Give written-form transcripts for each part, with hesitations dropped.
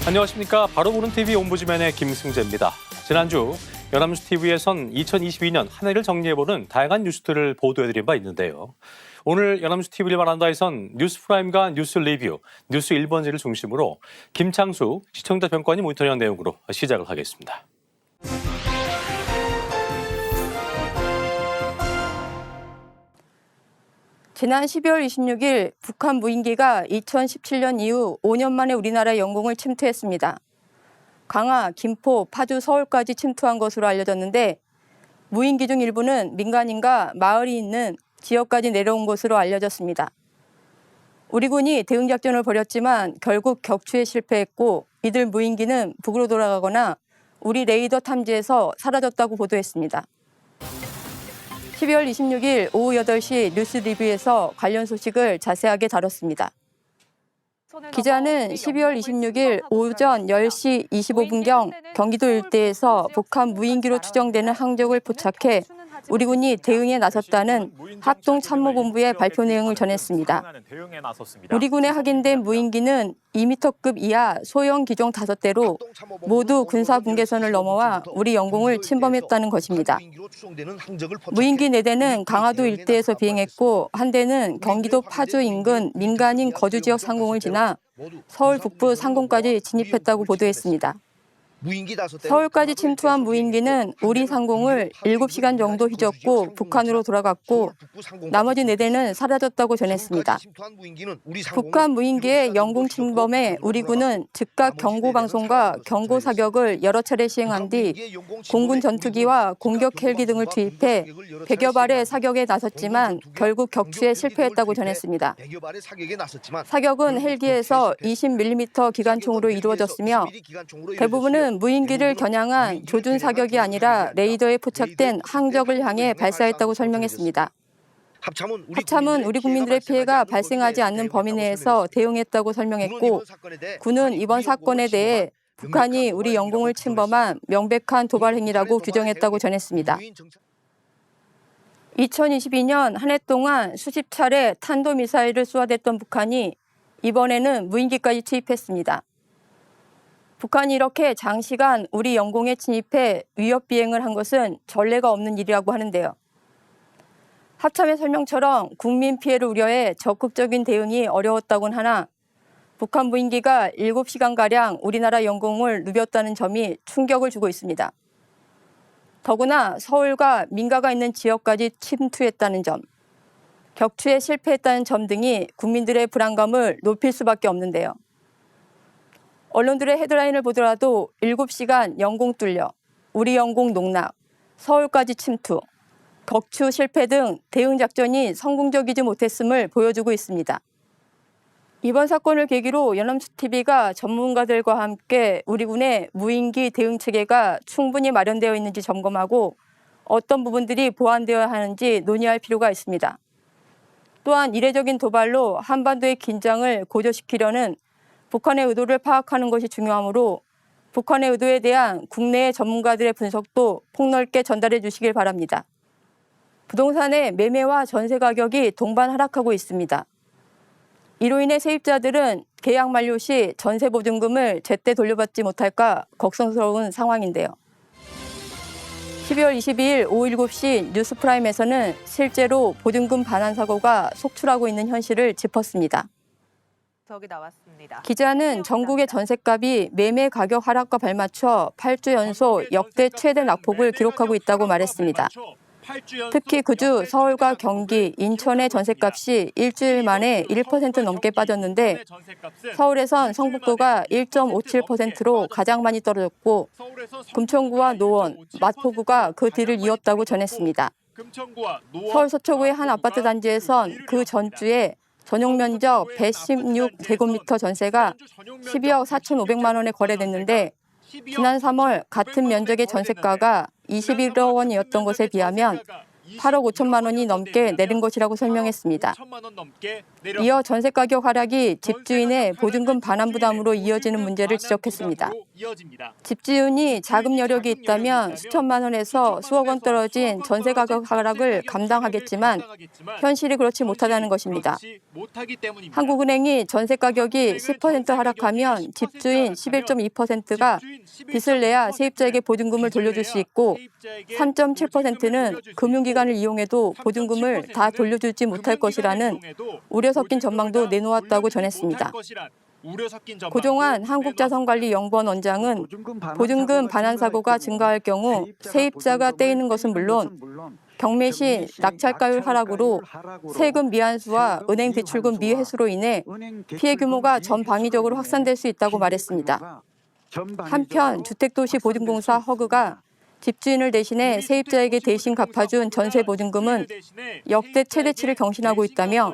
안녕하십니까. 바로 보는 TV 옴부즈맨의 김승재입니다. 지난주 연합뉴스 TV에선 2022년 한 해를 정리해보는 다양한 뉴스들을 보도해드린 바 있는데요. 오늘 연합뉴스 TV를 말한다에선 뉴스프라임과 뉴스 리뷰, 뉴스 1번지를 중심으로 김창수 시청자 평가원이 모니터링한 내용으로 시작을 하겠습니다. 지난 12월 26일 북한 무인기가 2017년 이후 5년 만에 우리나라의 영공을 침투했습니다. 강화, 김포, 파주, 서울까지 침투한 것으로 알려졌는데 무인기 중 일부는 민간인과 마을이 있는 지역까지 내려온 것으로 알려졌습니다. 우리 군이 대응작전을 벌였지만 결국 격추에 실패했고 이들 무인기는 북으로 돌아가거나 우리 레이더 탐지에서 사라졌다고 보도했습니다. 12월 26일 오후 8시 뉴스 리뷰에서 관련 소식을 자세하게 다뤘습니다. 기자는 12월 26일 오전 10시 25분경 경기도 일대에서 북한 무인기로 추정되는 항적을 포착해 우리 군이 대응에 나섰다는 합동참모본부의 발표 내용을 전했습니다. 우리 군에 확인된 무인기는 2m급 이하 소형 기종 5대로 모두 군사 분계선을 넘어와 우리 영공을 침범했다는 것입니다. 무인기 4대는 강화도 일대에서 비행했고 한 대는 경기도 파주 인근 민간인 거주지역 상공을 지나 서울 북부 상공까지 진입했다고 보도했습니다. 서울까지 침투한 무인기는 우리 상공을 7시간 정도 휘젓고 북한으로 돌아갔고 나머지 4대는 사라졌다고 전했습니다. 북한 무인기의 영공 침범에 우리 군은 즉각 경고방송과 경고사격을 여러 차례 시행한 뒤 공군 전투기와 공격 헬기 등을 투입해 100여 발의 사격에 나섰지만 결국 격추에 실패했다고 전했습니다. 사격은 헬기에서 20mm 기관총으로 이루어졌으며 대부분은 무인기를 겨냥한 조준 사격이 아니라 레이더에 포착된 항적을 향해 발사했다고 설명했습니다. 합참은 우리 국민들의 피해가 발생하지 않는 범위 내에서 대응했다고 설명했고 군은 이번 사건에 대해 북한이 우리 영공을 침범한 명백한 도발 행위라고 규정했다고 전했습니다. 2022년 한 해 동안 수십 차례 탄도미사일을 쏘아댔던 북한이 이번에는 무인기까지 투입했습니다. 북한이 이렇게 장시간 우리 영공에 침입해 위협 비행을 한 것은 전례가 없는 일이라고 하는데요. 합참의 설명처럼 국민 피해를 우려해 적극적인 대응이 어려웠다곤 하나 북한 무인기가 7시간가량 우리나라 영공을 누볐다는 점이 충격을 주고 있습니다. 더구나 서울과 민가가 있는 지역까지 침투했다는 점, 격추에 실패했다는 점 등이 국민들의 불안감을 높일 수밖에 없는데요. 언론들의 헤드라인을 보더라도 7시간 영공 뚫려, 우리 영공 농락, 서울까지 침투, 격추 실패 등 대응 작전이 성공적이지 못했음을 보여주고 있습니다. 이번 사건을 계기로 연합뉴스 TV가 전문가들과 함께 우리 군의 무인기 대응 체계가 충분히 마련되어 있는지 점검하고 어떤 부분들이 보완되어야 하는지 논의할 필요가 있습니다. 또한 이례적인 도발로 한반도의 긴장을 고조시키려는 북한의 의도를 파악하는 것이 중요하므로 북한의 의도에 대한 국내의 전문가들의 분석도 폭넓게 전달해 주시길 바랍니다. 부동산의 매매와 전세 가격이 동반 하락하고 있습니다. 이로 인해 세입자들은 계약 만료 시 전세 보증금을 제때 돌려받지 못할까 걱정스러운 상황인데요. 12월 22일 오후 7시 뉴스프라임에서는 실제로 보증금 반환 사고가 속출하고 있는 현실을 짚었습니다. 기자는 전국의 전셋값이 매매 가격 하락과 발맞춰 8주 연속 역대 최대 낙폭을 기록하고 있다고 말했습니다. 특히 그주 서울과 경기, 인천의 전셋값이 일주일 만에 1% 넘게 빠졌는데 서울에선 성북구가 1.57%로 가장 많이 떨어졌고 금천구와 노원, 마포구가 그 뒤를 이었다고 전했습니다. 서울 서초구의 한 아파트 단지에선 그 전주에 전용 면적 116제곱미터 전세가 12억 4,500만 원에 거래됐는데 지난 3월 같은 면적의 전세가가 21억 원이었던 것에 비하면 8억 5천만 원이 넘게 내린 것이라고 설명했습니다. 이어 전세 가격 하락이 집주인의 보증금 반환 부담으로 이어지는 문제를 지적했습니다. 집주인이 자금 여력이 있다면 수천만 원에서 수억 원 떨어진 전세 가격 하락을 감당하겠지만 현실이 그렇지 못하다는 것입니다. 한국은행이 전세 가격이 10% 하락하면 집주인 11.2%가 빚을 내야 세입자에게 보증금을 돌려줄 수 있고 3.7%는 금융기관을 이용해도 보증금을 다 돌려주지 못할 것이라는 우려 섞인 전망도 내놓았다고 전했습니다. 고종환 한국자산관리연구원 원장은 보증금 반환 사고가 증가할 경우 세입자가 떼이는 것은 물론 경매 시 낙찰가율 하락으로 세금 미환수와 은행 대출금 미회수로 인해 피해 규모가 전방위적으로 확산될 수 있다고 말했습니다. 한편 주택도시보증공사 허그가 집주인을 대신해 세입자에게 대신 갚아준 전세 보증금은 역대 최대치를 경신하고 있다며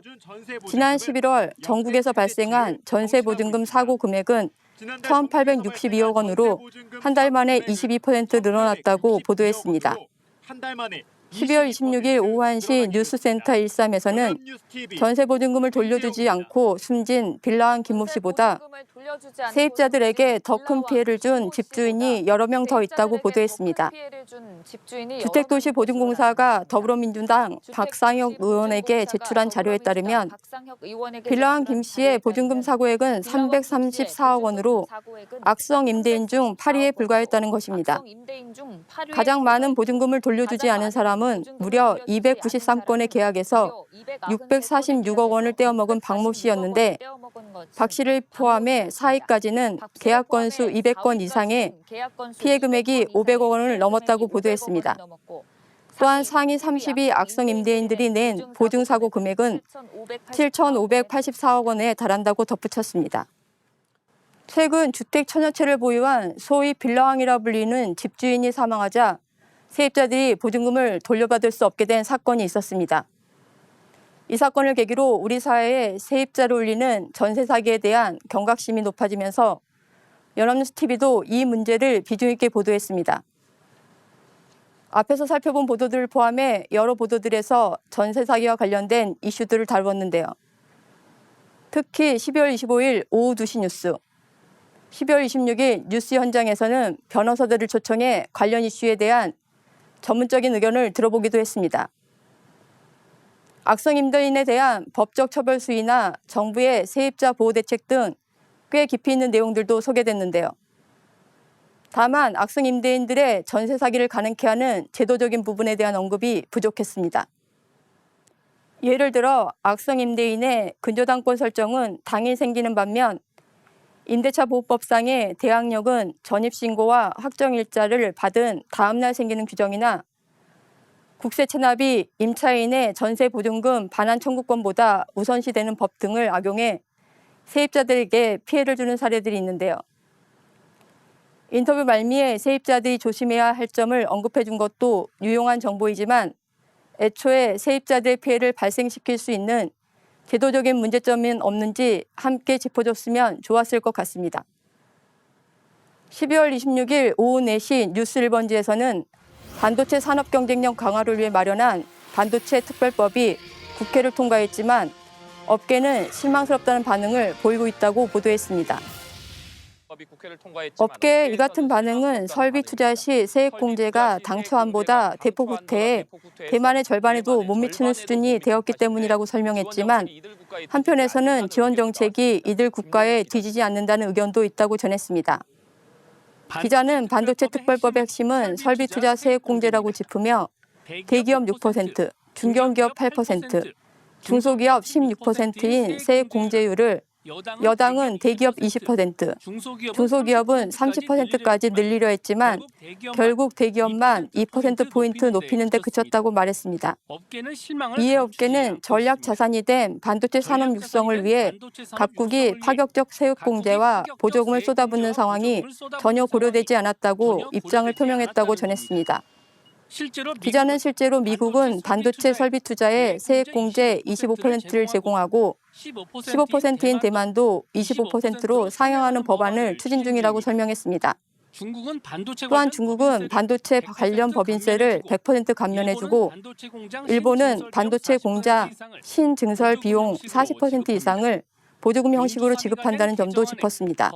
지난 11월 전국에서 발생한 전세 보증금 사고 금액은 1,862억 원으로 한 달 만에 22% 늘어났다고 보도했습니다. 12월 26일 오후 1시 뉴스센터 13에서는 전세 보증금을 돌려주지 않고 숨진 빌라왕 김모 씨보다 세입자들에게 더 큰 피해를 준 집주인이 여러 명 더 있다고 보도했습니다. 주택도시보증공사가 더불어민주당 박상혁 의원에게 제출한 자료에 따르면 빌라왕 김 씨의 보증금 사고액은 334억 원으로 악성 임대인 중 8위에 불과했다는 것입니다. 가장 많은 보증금을 돌려주지 않은 사람은 무려 293건의 계약에서 646억 원을 떼어먹은 박모 씨였는데 박 씨를 포함해 4위까지는 계약 건수 200건 이상의 피해 금액이 500억 원을 넘었다고 보도했습니다. 또한 상위 30위 악성 임대인들이 낸 보증사고 금액은 7,584억 원에 달한다고 덧붙였습니다. 최근 주택 천여 채를 보유한 소위 빌라왕이라 불리는 집주인이 사망하자 세입자들이 보증금을 돌려받을 수 없게 된 사건이 있었습니다. 이 사건을 계기로 우리 사회에 세입자를 울리는 전세 사기에 대한 경각심이 높아지면서 연합뉴스 TV도 이 문제를 비중 있게 보도했습니다. 앞에서 살펴본 보도들을 포함해 여러 보도들에서 전세 사기와 관련된 이슈들을 다루었는데요. 특히 12월 25일 오후 2시 뉴스, 12월 26일 뉴스 현장에서는 변호사들을 초청해 관련 이슈에 대한 전문적인 의견을 들어보기도 했습니다. 악성 임대인에 대한 법적 처벌 수위나 정부의 세입자 보호 대책 등 꽤 깊이 있는 내용들도 소개됐는데요. 다만 악성 임대인들의 전세 사기를 가능케 하는 제도적인 부분에 대한 언급이 부족했습니다. 예를 들어 악성 임대인의 근저당권 설정은 당일 생기는 반면 임대차 보호법상의 대항력은 전입신고와 확정일자를 받은 다음날 생기는 규정이나 국세 체납이 임차인의 전세 보증금 반환 청구권보다 우선시되는 법 등을 악용해 세입자들에게 피해를 주는 사례들이 있는데요. 인터뷰 말미에 세입자들이 조심해야 할 점을 언급해 준 것도 유용한 정보이지만 애초에 세입자들의 피해를 발생시킬 수 있는 제도적인 문제점은 없는지 함께 짚어줬으면 좋았을 것 같습니다. 12월 26일 오후 4시 뉴스 1번지에서는 반도체 산업 경쟁력 강화를 위해 마련한 반도체 특별법이 국회를 통과했지만 업계는 실망스럽다는 반응을 보이고 있다고 보도했습니다. 업계의 이 같은 반응은 설비 투자 시 세액 공제가 당초안보다 대폭 후퇴해 대만의 절반에도 못 미치는 수준이 되었기 때문이라고 설명했지만 한편에서는 지원 정책이 이들 국가에 뒤지지 않는다는 의견도 있다고 전했습니다. 기자는 반도체 특별법의 핵심은 설비 투자 세액 공제라고 짚으며 대기업 6%, 중견기업 8%, 중소기업 16%인 세액 공제율을 여당은 대기업 20%, 중소기업은 30%까지 늘리려 했지만 결국 대기업만 2%포인트 높이는 데 그쳤다고 말했습니다. 이에 업계는 전략 자산이 된 반도체 산업 육성을 위해 각국이 파격적 세액 공제와 보조금을 쏟아붓는 상황이 전혀 고려되지 않았다고 입장을 표명했다고 전했습니다. 기자는 실제로 미국은 반도체 설비 투자에 세액 공제 25%를 제공하고 15%인 대만도 25%로 상향하는 법안을 추진 중이라고 설명했습니다. 또한 중국은 반도체 관련 법인세를 100% 감면해주고 일본은 반도체 공장 신증설 비용 40% 이상을 보조금 형식으로 지급한다는 점도 짚었습니다.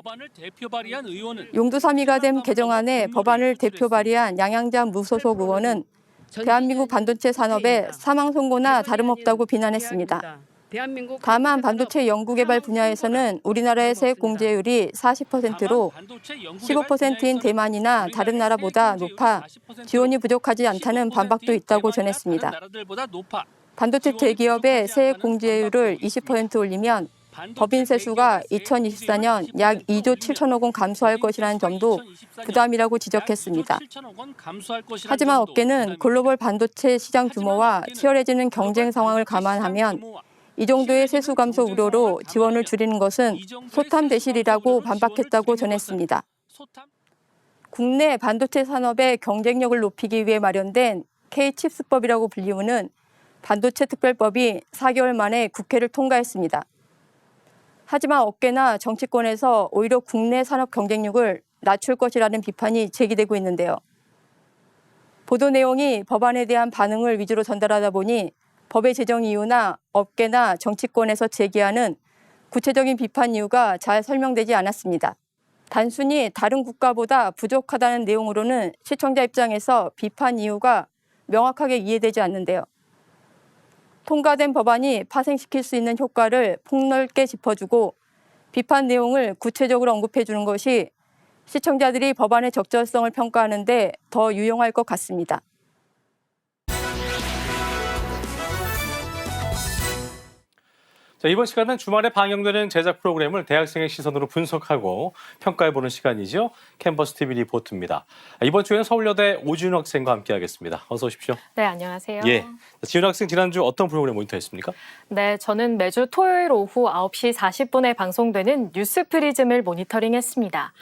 용도 3위가 된 개정안에 법안을 대표 발의한 양양자 무소속 의원은 대한민국 반도체 산업의 사망 선고나 다름없다고 비난했습니다. 다만 반도체 연구개발 분야에서는 우리나라의 세액 공제율이 40%로 15%인 대만이나 다른 나라보다 높아 지원이 부족하지 않다는 반박도 있다고 전했습니다. 반도체 대기업의 세액 공제율을 20% 올리면 법인세 수가 2024년 약 2조 7천억 원 감소할 것이라는 점도 부담이라고 지적했습니다. 하지만 업계는 글로벌 반도체 시장 규모와 치열해지는 경쟁 상황을 감안하면 이 정도의 세수 감소 우려로 지원을 줄이는 것은 소탐대실이라고 반박했다고 전했습니다. 국내 반도체 산업의 경쟁력을 높이기 위해 마련된 K-칩스법이라고 불리우는 반도체 특별법이 4개월 만에 국회를 통과했습니다. 하지만 업계나 정치권에서 오히려 국내 산업 경쟁력을 낮출 것이라는 비판이 제기되고 있는데요. 보도 내용이 법안에 대한 반응을 위주로 전달하다 보니 법의 제정 이유나 업계나 정치권에서 제기하는 구체적인 비판 이유가 잘 설명되지 않았습니다. 단순히 다른 국가보다 부족하다는 내용으로는 시청자 입장에서 비판 이유가 명확하게 이해되지 않는데요. 통과된 법안이 파생시킬 수 있는 효과를 폭넓게 짚어주고 비판 내용을 구체적으로 언급해주는 것이 시청자들이 법안의 적절성을 평가하는 데 더 유용할 것 같습니다. 자, 이번 시간은 주말에 방영되는 제작 프로그램을 대학생의 시선으로 분석하고 평가해보는 시간이죠. 캔버스 TV 리포트입니다. 이번 주에는 서울여대 오지윤 학생과 함께하겠습니다. 어서 오십시오. 네, 안녕하세요. 예, 지윤 학생 지난주 어떤 프로그램 모니터했습니까? 네, 저는 매주 토요일 오후 9시 40분에 방송되는 뉴스 프리즘을 모니터링했습니다.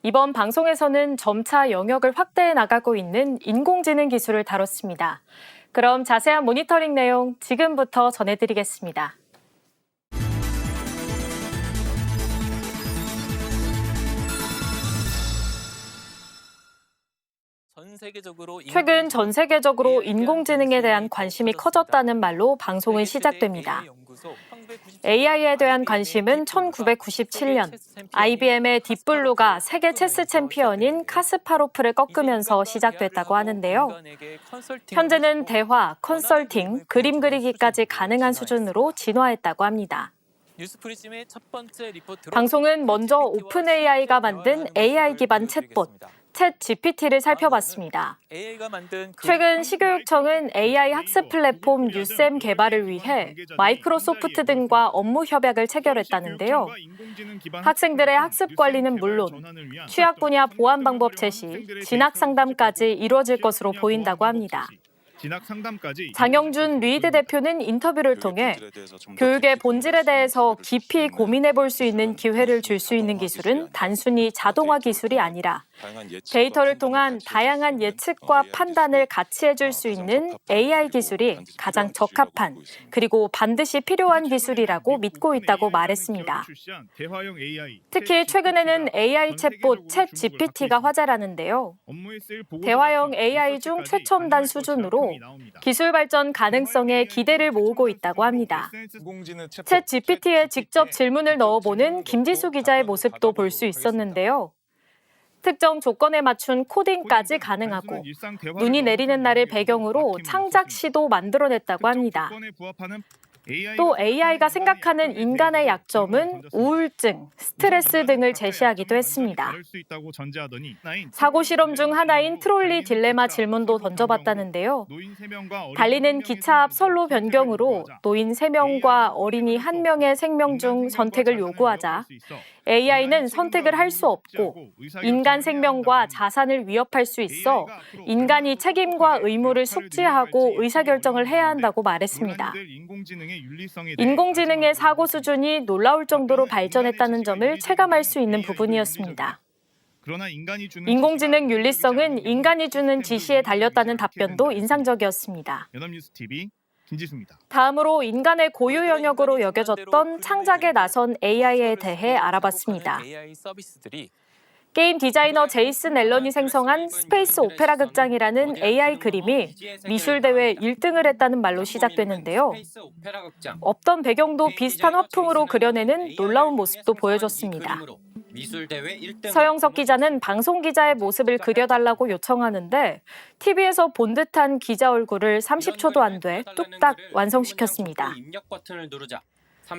이번 방송에서는 점차 영역을 확대해 나가고 있는 인공지능 기술을 다뤘습니다. 그럼 자세한 모니터링 내용 지금부터 전해드리겠습니다. 최근 전 세계적으로 인공지능에 대한 관심이 커졌다는 말로 방송은 시작됩니다. AI에 대한 관심은 1997년 IBM의 딥블루가 세계 체스 챔피언인 카스파로프를 꺾으면서 시작됐다고 하는데요. 현재는 대화, 컨설팅, 그림 그리기까지 가능한 수준으로 진화했다고 합니다. 방송은 먼저 오픈AI가 만든 AI 기반 챗봇, 챗 GPT를 살펴봤습니다. 최근 시교육청은 AI 학습 플랫폼 유쌤 개발을 위해 마이크로소프트 등과 업무 협약을 체결했다는데요. 학생들의 학습 관리는 물론 취약 분야 보안 방법 제시, 진학 상담까지 이루어질 것으로 보인다고 합니다. 장영준 리드 대표는 인터뷰를 통해 교육의 본질에 대해서 깊이 고민해 볼 수 있는 기회를 줄 수 있는 기술은 단순히 자동화 기술이 아니라 데이터를 통한 다양한 예측과 판단을 같이 해줄 수 있는 AI 기술이 가장 적합한 그리고 반드시 필요한 기술이라고 믿고 있다고 말했습니다. 특히 최근에는 AI 챗봇 챗 GPT가 화제라는데요. 대화형 AI 중 최첨단 수준으로 기술 발전 가능성에 기대를 모으고 있다고 합니다. 챗 GPT에 직접 질문을 넣어보는 김지수 기자의 모습도 볼 수 있었는데요. 특정 조건에 맞춘 코딩까지 가능하고 눈이 내리는 날을 배경으로 창작 시도 만들어냈다고 합니다. 또 AI가 생각하는 인간의 약점은 우울증, 스트레스 등을 제시하기도 했습니다. 사고 실험 중 하나인 트롤리 딜레마 질문도 던져봤다는데요. 달리는 기차 앞 선로 변경으로 노인 3명과 어린이 1명의 생명 중 선택을 요구하자 AI는 선택을 할 수 없고 인간 생명과 자산을 위협할 수 있어 인간이 책임과 의무를 숙지하고 의사결정을 해야 한다고 말했습니다. 인공지능의 사고 수준이 놀라울 정도로 발전했다는 점을 체감할 수 있는 부분이었습니다. 인공지능 윤리성은 인간이 주는 지시에 달렸다는 답변도 인상적이었습니다. 다음으로 인간의 고유 영역으로 여겨졌던 창작에 나선 AI에 대해 알아봤습니다. 게임 디자이너 제이슨 앨런이 생성한 스페이스 오페라 극장이라는 AI 그림이 미술대회 1등을 했다는 말로 시작됐는데요. 없던 배경도 비슷한 화풍으로 그려내는 놀라운 모습도 보여줬습니다. 서영석 기자는 방송 기자의 모습을 그려달라고 요청하는데 TV에서 본 듯한 기자 얼굴을 30초도 안 돼 뚝딱 완성시켰습니다.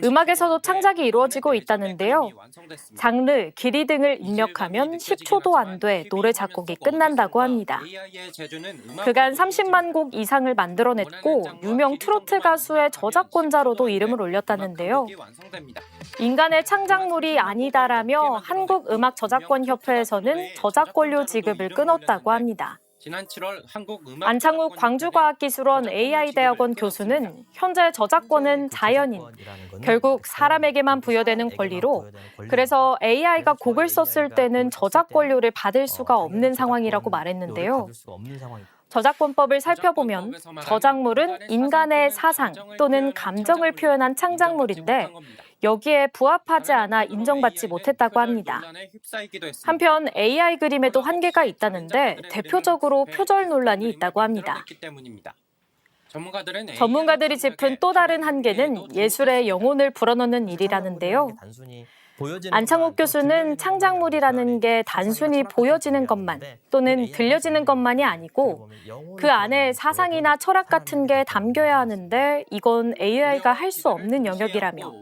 음악에서도 창작이 이루어지고 있다는데요. 장르, 길이 등을 입력하면 10초도 안 돼 노래 작곡이 끝난다고 합니다. 그간 30만 곡 이상을 만들어냈고 유명 트로트 가수의 저작권자로도 이름을 올렸다는데요. 인간의 창작물이 아니다라며 한국음악저작권협회에서는 저작권료 지급을 끊었다고 합니다. 안창욱 광주과학기술원 AI대학원 교수는 현재 저작권은 자연인, 결국 사람에게만 부여되는 권리로 그래서 AI가 곡을 썼을 때는 저작권료를 받을 수가 없는 상황이라고 말했는데요. 저작권법을 살펴보면 저작물은 인간의 사상 또는 감정을 표현한 창작물인데 여기에 부합하지 않아 인정받지 못했다고 합니다. 한편 AI 그림에도 한계가 있다는데 대표적으로 표절 논란이 있다고 합니다. 전문가들이 짚은 또 다른 한계는 예술의 영혼을 불어넣는 일이라는데요. 안창욱 교수는 창작물이라는 게 단순히 보여지는 것만 또는 들려지는 것만이 아니고 그 안에 사상이나 철학 같은 게 담겨야 하는데 이건 AI가 할 수 없는 영역이라며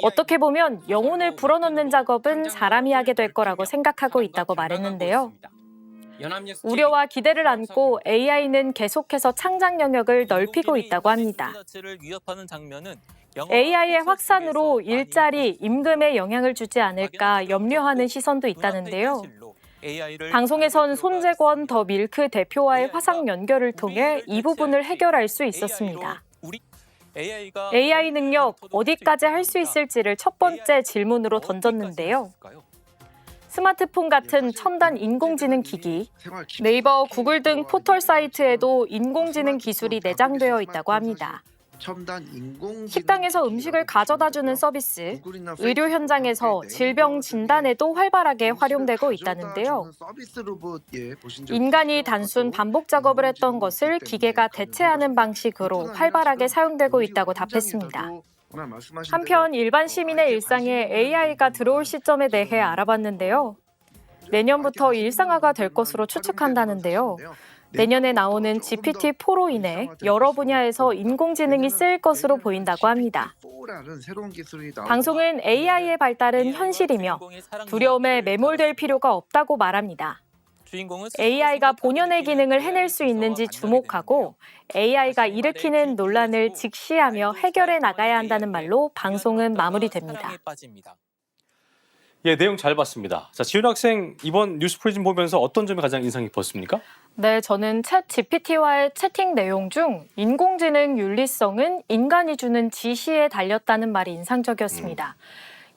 어떻게 보면 영혼을 불어넣는 작업은 사람이 하게 될 거라고 생각하고 있다고 말했는데요. 우려와 기대를 안고 AI는 계속해서 창작 영역을 넓히고 있다고 합니다. AI의 확산으로 일자리, 임금에 영향을 주지 않을까 염려하는 시선도 있다는데요. 방송에선 손재권 더 밀크 대표와의 화상 연결을 통해 이 부분을 해결할 수 있었습니다. AI 능력 어디까지 할 수 있을지를 첫 번째 질문으로 던졌는데요. 스마트폰 같은 첨단 인공지능 기기, 네이버, 구글 등 포털 사이트에도 인공지능 기술이 내장되어 있다고 합니다. 식당에서 음식을 가져다주는 서비스, 의료 현장에서 질병 진단에도 활발하게 활용되고 있다는데요. 인간이 단순 반복 작업을 했던 것을 기계가 대체하는 방식으로 활발하게 사용되고 있다고 답했습니다. 한편 일반 시민의 일상에 AI가 들어올 시점에 대해 알아봤는데요. 내년부터 일상화가 될 것으로 추측한다는데요. 내년에 나오는 GPT-4로 인해 여러 분야에서 인공지능이 쓰일 것으로 보인다고 합니다. 방송은 AI의 발달은 현실이며 두려움에 매몰될 필요가 없다고 말합니다. AI가 본연의 기능을 해낼 수 있는지 주목하고 AI가 일으키는 논란을 직시하며 해결해 나가야 한다는 말로 방송은 마무리됩니다. 예, 내용 잘 봤습니다. 자, 지훈 학생 이번 뉴스 프리즘 보면서 어떤 점이 가장 인상 깊었습니까? 네, 저는 챗 GPT와의 채팅 내용 중 인공지능 윤리성은 인간이 주는 지시에 달렸다는 말이 인상적이었습니다.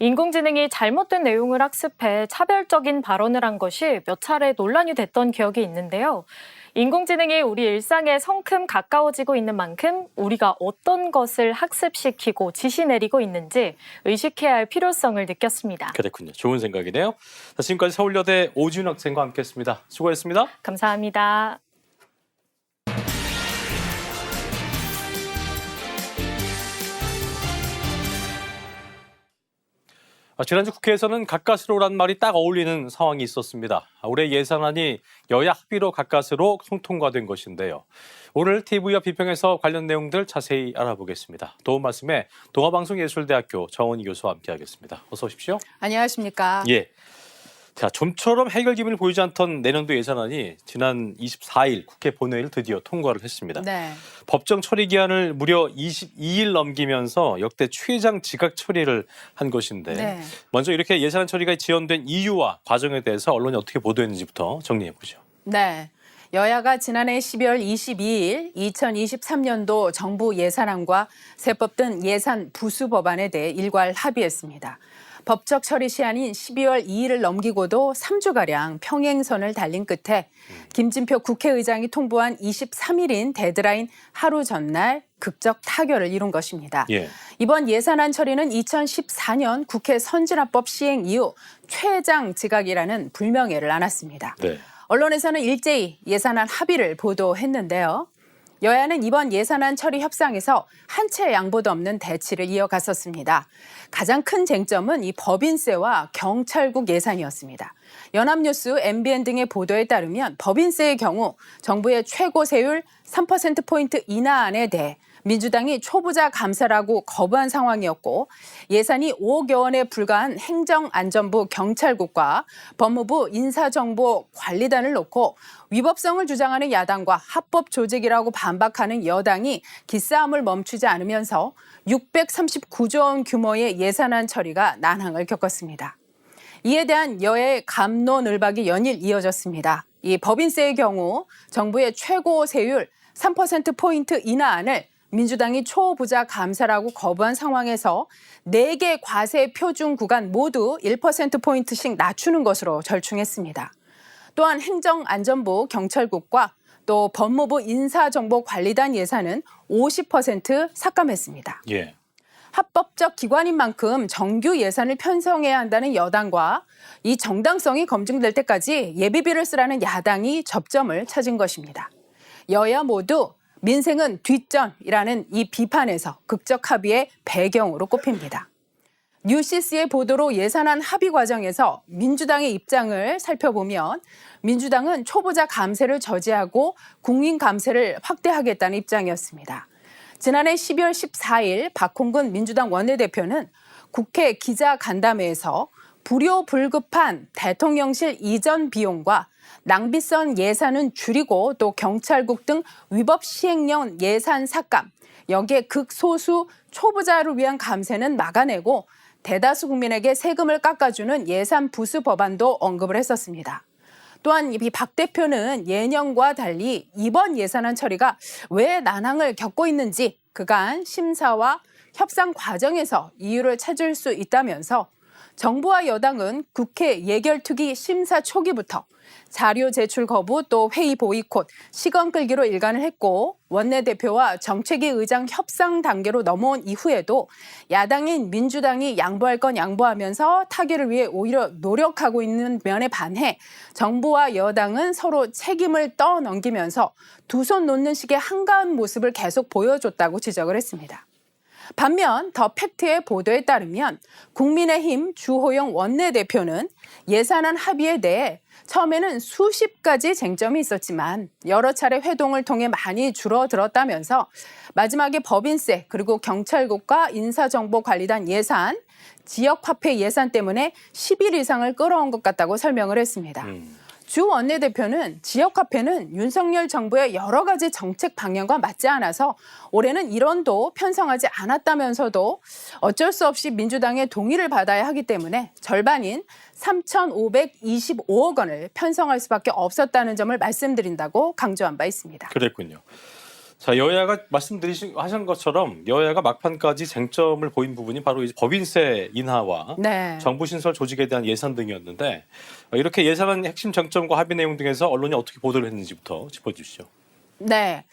인공지능이 잘못된 내용을 학습해 차별적인 발언을 한 것이 몇 차례 논란이 됐던 기억이 있는데요. 인공지능이 우리 일상에 성큼 가까워지고 있는 만큼 우리가 어떤 것을 학습시키고 지시 내리고 있는지 의식해야 할 필요성을 느꼈습니다. 그렇군요. 좋은 생각이네요. 자, 지금까지 서울여대 오지훈 학생과 함께했습니다. 수고했습니다. 감사합니다. 지난주 국회에서는 가까스로란 말이 딱 어울리는 상황이 있었습니다. 올해 예산안이 여야 합의로 가까스로 통과된 것인데요. 오늘 TV와 비평에서 관련 내용들 자세히 알아보겠습니다. 도움 말씀에 동아방송예술대학교 정원희 교수와 함께하겠습니다. 어서 오십시오. 안녕하십니까. 예. 자, 좀처럼 해결 기미를 보이지 않던 내년도 예산안이 지난 24일 국회 본회의를 드디어 통과를 했습니다. 네. 법정 처리 기한을 무려 22일 넘기면서 역대 최장 지각 처리를 한 것인데 네. 먼저 이렇게 예산안 처리가 지연된 이유와 과정에 대해서 언론이 어떻게 보도했는지부터 정리해 보죠. 네. 여야가 지난해 12월 22일 2023년도 정부 예산안과 세법 등 예산 부수 법안에 대해 일괄 합의했습니다. 법적 처리 시한인 12월 2일을 넘기고도 3주가량 평행선을 달린 끝에 김진표 국회의장이 통보한 23일인 데드라인 하루 전날 극적 타결을 이룬 것입니다. 예. 이번 예산안 처리는 2014년 국회 선진화법 시행 이후 최장 지각이라는 불명예를 안았습니다. 네. 언론에서는 일제히 예산안 합의를 보도했는데요. 여야는 이번 예산안 처리 협상에서 한 채 양보도 없는 대치를 이어갔었습니다. 가장 큰 쟁점은 이 법인세와 경찰국 예산이었습니다. 연합뉴스, MBN 등의 보도에 따르면 법인세의 경우 정부의 최고 세율 3%포인트 인하안에 대해 민주당이 초부자 감사라고 거부한 상황이었고 예산이 5억 원에 불과한 행정안전부 경찰국과 법무부 인사정보관리단을 놓고 위법성을 주장하는 야당과 합법 조직이라고 반박하는 여당이 기싸움을 멈추지 않으면서 639조 원 규모의 예산안 처리가 난항을 겪었습니다. 이에 대한 여야의 갑론을박이 연일 이어졌습니다. 이 법인세의 경우 정부의 최고 세율 3%포인트 인하안을 민주당이 초부자 감사라고 거부한 상황에서 4개 과세 표준 구간 모두 1%포인트씩 낮추는 것으로 절충했습니다. 또한 행정안전부 경찰국과 또 법무부 인사정보관리단 예산은 50% 삭감했습니다. 예. 합법적 기관인 만큼 정규 예산을 편성해야 한다는 여당과 이 정당성이 검증될 때까지 예비비를 쓰라는 야당이 접점을 찾은 것입니다. 여야 모두 민생은 뒷전이라는 이 비판에서 극적 합의의 배경으로 꼽힙니다. 뉴시스의 보도로 예산안 합의 과정에서 민주당의 입장을 살펴보면 민주당은 초부자 감세를 저지하고 국민 감세를 확대하겠다는 입장이었습니다. 지난해 12월 14일 박홍근 민주당 원내대표는 국회 기자간담회에서 불효불급한 대통령실 이전 비용과 낭비성 예산은 줄이고 또 경찰국 등 위법 시행령 예산 삭감, 여기에 극소수 초부자를 위한 감세는 막아내고 대다수 국민에게 세금을 깎아주는 예산 부수 법안도 언급을 했었습니다. 또한 이 박 대표는 예년과 달리 이번 예산안 처리가 왜 난항을 겪고 있는지 그간 심사와 협상 과정에서 이유를 찾을 수 있다면서 정부와 여당은 국회 예결특위 심사 초기부터 자료 제출 거부 또 회의 보이콧, 시간 끌기로 일관을 했고 원내대표와 정책위 의장 협상 단계로 넘어온 이후에도 야당인 민주당이 양보할 건 양보하면서 타결을 위해 오히려 노력하고 있는 면에 반해 정부와 여당은 서로 책임을 떠넘기면서 두 손 놓는 식의 한가한 모습을 계속 보여줬다고 지적을 했습니다. 반면 더 팩트의 보도에 따르면 국민의힘 주호영 원내대표는 예산안 합의에 대해 처음에는 수십 가지 쟁점이 있었지만 여러 차례 회동을 통해 많이 줄어들었다면서 마지막에 법인세 그리고 경찰국과 인사정보관리단 예산, 지역화폐 예산 때문에 10일 이상을 끌어온 것 같다고 설명을 했습니다. 주 원내대표는 지역화폐는 윤석열 정부의 여러 가지 정책 방향과 맞지 않아서 올해는 1원도 편성하지 않았다면서도 어쩔 수 없이 민주당의 동의를 받아야 하기 때문에 절반인 3,525억 원을 편성할 수밖에 없었다는 점을 말씀드린다고 강조한 바 있습니다. 그랬군요. 자, 여야가 하신 것처럼 여야가 막판까지 쟁점을 보인 부분이 바로 이제 법인세 인하와 네. 정부 신설 조직에 대한 예산 등이었는데 이렇게 예산안 핵심 쟁점과 합의 내용 등에서 언론이 어떻게 보도를 했는지부터 짚어주시죠. 네.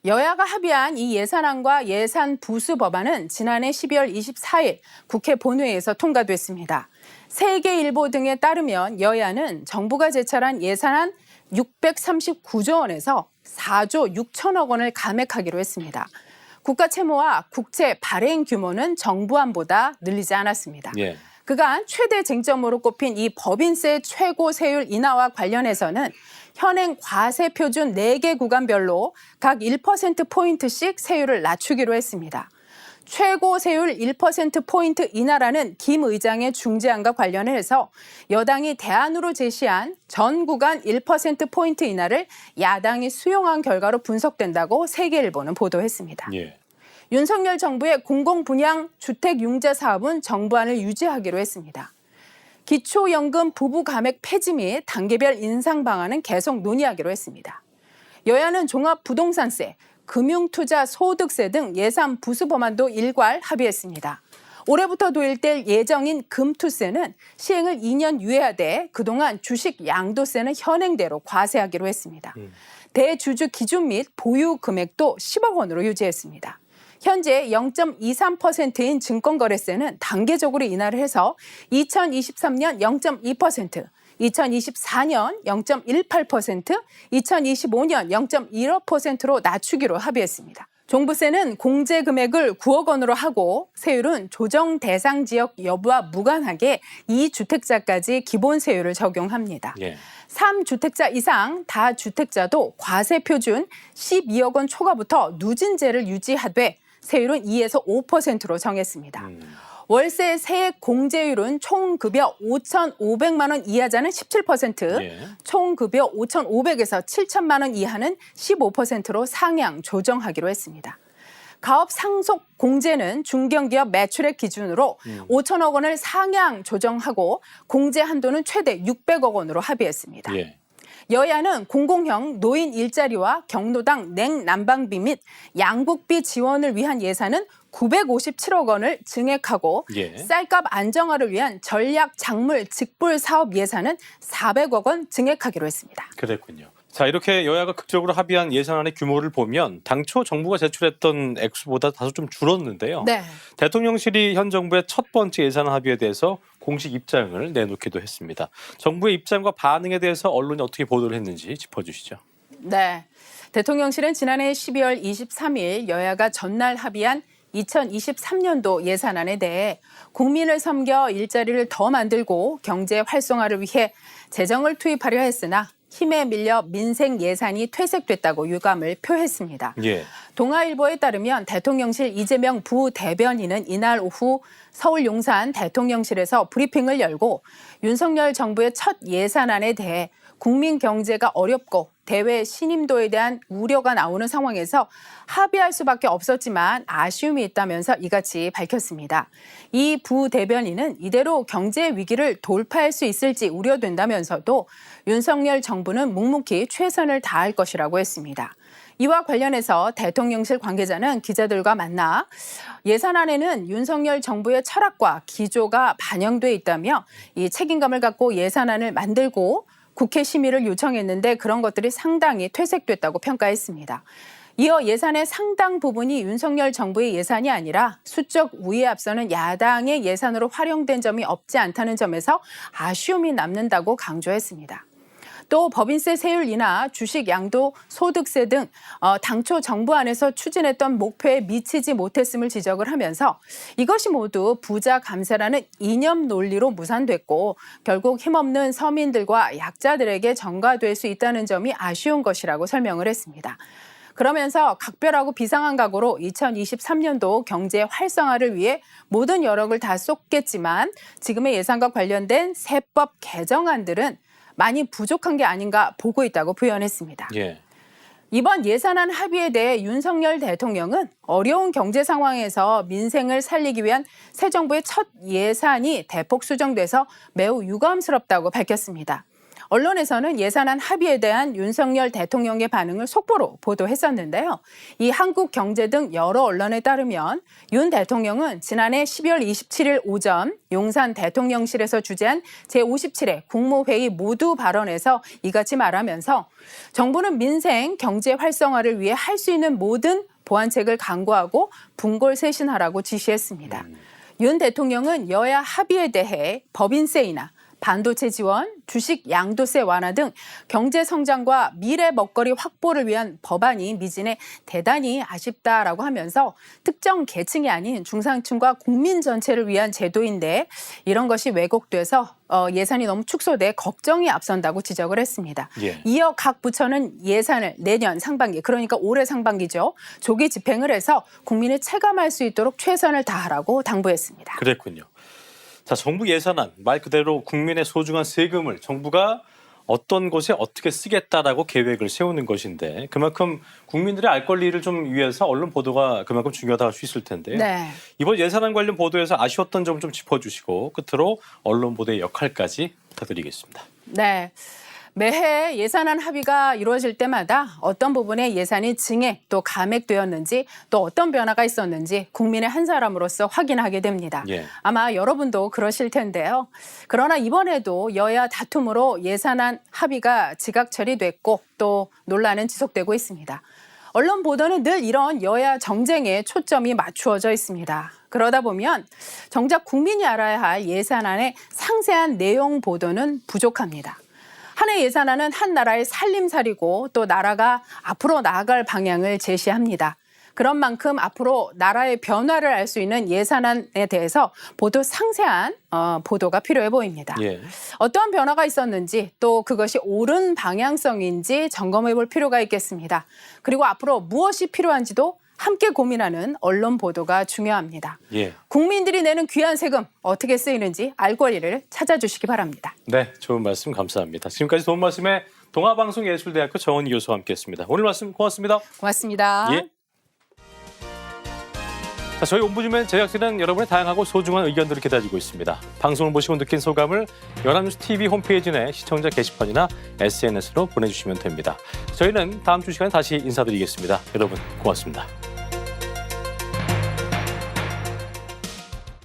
여야가 합의한 이 예산안과 예산 부수 법안은 지난해 12월 24일 국회 본회의에서 통과됐습니다. 세계일보 등에 따르면 여야는 정부가 제출한 예산안 639조 원에서 4조 6천억 원을 감액하기로 했습니다. 국가 채무와 국채 발행 규모는 정부안보다 늘리지 않았습니다. 예. 그간 최대 쟁점으로 꼽힌 이 법인세 최고 세율 인하와 관련해서는 현행 과세 표준 4개 구간별로 각 1%포인트씩 세율을 낮추기로 했습니다. 최고 세율 1%포인트 인하라는 김 의장의 중재안과 관련해서 여당이 대안으로 제시한 전 구간 1%포인트 인하를 야당이 수용한 결과로 분석된다고 세계일보는 보도했습니다. 예. 윤석열 정부의 공공분양 주택융자 사업은 정부안을 유지하기로 했습니다. 기초연금 부부 감액 폐지 및 단계별 인상 방안은 계속 논의하기로 했습니다. 여야는 종합부동산세, 금융투자 소득세 등 예산 부수 법안도 일괄 합의했습니다. 올해부터 도입될 예정인 금투세는 시행을 2년 유예하되 그동안 주식 양도세는 현행대로 과세하기로 했습니다. 대주주 기준 및 보유 금액도 10억 원으로 유지했습니다. 현재 0.23%인 증권거래세는 단계적으로 인하를 해서 2023년 0.2%, 2024년 0.18%, 2025년 0.15%로 낮추기로 합의했습니다. 종부세는 공제 금액을 9억 원으로 하고 세율은 조정 대상 지역 여부와 무관하게 2주택자까지 기본 세율을 적용합니다. 예. 3주택자 이상 다주택자도 과세 표준 12억 원 초과부터 누진제를 유지하되 세율은 2에서 5%로 정했습니다. 월세 세액 공제율은 총 급여 5,500만 원 이하자는 17%, 예. 총 급여 5,500에서 7,000만 원 이하는 15%로 상향 조정하기로 했습니다. 가업 상속 공제는 중견기업 매출액 기준으로 5천억 원을 상향 조정하고 공제 한도는 최대 600억 원으로 합의했습니다. 예. 여야는 공공형 노인 일자리와 경로당 냉난방비 및 양국비 지원을 위한 예산은 957억 원을 증액하고 예. 쌀값 안정화를 위한 전략 작물 직불 사업 예산은 400억 원 증액하기로 했습니다. 그랬군요. 자, 이렇게 여야가 극적으로 합의한 예산안의 규모를 보면 당초 정부가 제출했던 액수보다 다소 좀 줄었는데요. 네. 대통령실이 현 정부의 첫 번째 예산 합의에 대해서 공식 입장을 내놓기도 했습니다. 정부의 입장과 반응에 대해서 언론이 어떻게 보도를 했는지 짚어주시죠. 네. 대통령실은 지난해 12월 23일 여야가 전날 합의한 2023년도 예산안에 대해 국민을 섬겨 일자리를 더 만들고 경제 활성화를 위해 재정을 투입하려 했으나 힘에 밀려 민생 예산이 퇴색됐다고 유감을 표했습니다. 예. 동아일보에 따르면 대통령실 이재명 부대변인은 이날 오후 서울 용산 대통령실에서 브리핑을 열고 윤석열 정부의 첫 예산안에 대해 국민 경제가 어렵고 대외 신임도에 대한 우려가 나오는 상황에서 합의할 수밖에 없었지만 아쉬움이 있다면서 이같이 밝혔습니다. 이 부대변인은 이대로 경제 위기를 돌파할 수 있을지 우려된다면서도 윤석열 정부는 묵묵히 최선을 다할 것이라고 했습니다. 이와 관련해서 대통령실 관계자는 기자들과 만나 예산안에는 윤석열 정부의 철학과 기조가 반영돼 있다며 이 책임감을 갖고 예산안을 만들고 국회 심의를 요청했는데 그런 것들이 상당히 퇴색됐다고 평가했습니다. 이어 예산의 상당 부분이 윤석열 정부의 예산이 아니라 수적 우위에 앞서는 야당의 예산으로 활용된 점이 없지 않다는 점에서 아쉬움이 남는다고 강조했습니다. 또 법인세 세율 인하, 주식 양도 소득세 등 당초 정부 안에서 추진했던 목표에 미치지 못했음을 지적을 하면서 이것이 모두 부자 감세라는 이념 논리로 무산됐고 결국 힘없는 서민들과 약자들에게 전가될 수 있다는 점이 아쉬운 것이라고 설명을 했습니다. 그러면서 각별하고 비상한 각오로 2023년도 경제 활성화를 위해 모든 여력을 다 쏟겠지만 지금의 예산과 관련된 세법 개정안들은 많이 부족한 게 아닌가 보고 있다고 표현했습니다. 예. 이번 예산안 합의에 대해 윤석열 대통령은 어려운 경제 상황에서 민생을 살리기 위한 새 정부의 첫 예산이 대폭 수정돼서 매우 유감스럽다고 밝혔습니다. 언론에서는 예산안 합의에 대한 윤석열 대통령의 반응을 속보로 보도했었는데요. 이 한국경제 등 여러 언론에 따르면 윤 대통령은 지난해 12월 27일 오전 용산 대통령실에서 주재한 제57회 국무회의 모두 발언에서 이같이 말하면서 정부는 민생, 경제 활성화를 위해 할 수 있는 모든 보완책을 강구하고 분골쇄신하라고 지시했습니다. 윤 대통령은 여야 합의에 대해 법인세이나 반도체 지원, 주식 양도세 완화 등 경제 성장과 미래 먹거리 확보를 위한 법안이 미진해 대단히 아쉽다라고 하면서 특정 계층이 아닌 중상층과 국민 전체를 위한 제도인데 이런 것이 왜곡돼서 예산이 너무 축소돼 걱정이 앞선다고 지적을 했습니다. 예. 이어 각 부처는 예산을 내년 상반기, 그러니까 올해 상반기죠. 조기 집행을 해서 국민이 체감할 수 있도록 최선을 다하라고 당부했습니다. 그랬군요. 자, 정부 예산안 말 그대로 국민의 소중한 세금을 정부가 어떤 곳에 어떻게 쓰겠다라고 계획을 세우는 것인데 그만큼 국민들의 알 권리를 좀 위해서 언론 보도가 그만큼 중요하다고 할 수 있을 텐데요. 네. 이번 예산안 관련 보도에서 아쉬웠던 점 좀 짚어주시고 끝으로 언론 보도의 역할까지 부탁드리겠습니다. 네. 매해 예산안 합의가 이루어질 때마다 어떤 부분에 예산이 증액 또 감액되었는지 또 어떤 변화가 있었는지 국민의 한 사람으로서 확인하게 됩니다. 예. 아마 여러분도 그러실 텐데요. 그러나 이번에도 여야 다툼으로 예산안 합의가 지각 처리됐고 또 논란은 지속되고 있습니다. 언론 보도는 늘 이런 여야 정쟁에 초점이 맞추어져 있습니다. 그러다 보면 정작 국민이 알아야 할 예산안의 상세한 내용 보도는 부족합니다. 한 해 예산안은 한 나라의 살림살이고 또 나라가 앞으로 나아갈 방향을 제시합니다. 그런 만큼 앞으로 나라의 변화를 알 수 있는 예산안에 대해서 보도 상세한 보도가 필요해 보입니다. 예. 어떠한 변화가 있었는지 또 그것이 옳은 방향성인지 점검해 볼 필요가 있겠습니다. 그리고 앞으로 무엇이 필요한지도 함께 고민하는 언론 보도가 중요합니다. 예. 국민들이 내는 귀한 세금 어떻게 쓰이는지 알 권리를 찾아주시기 바랍니다. 네, 좋은 말씀 감사합니다. 지금까지 좋은 말씀에 동아방송예술대학교 정은희 교수와 함께했습니다. 오늘 말씀 고맙습니다. 고맙습니다. 예. 자, 저희 옴부즈맨 제작진은 여러분의 다양하고 소중한 의견들을 기다리고 있습니다. 방송을 보시고 느낀 소감을 연합뉴스 TV 홈페이지 내 시청자 게시판이나 SNS로 보내주시면 됩니다. 저희는 다음 주 시간에 다시 인사드리겠습니다. 여러분 고맙습니다.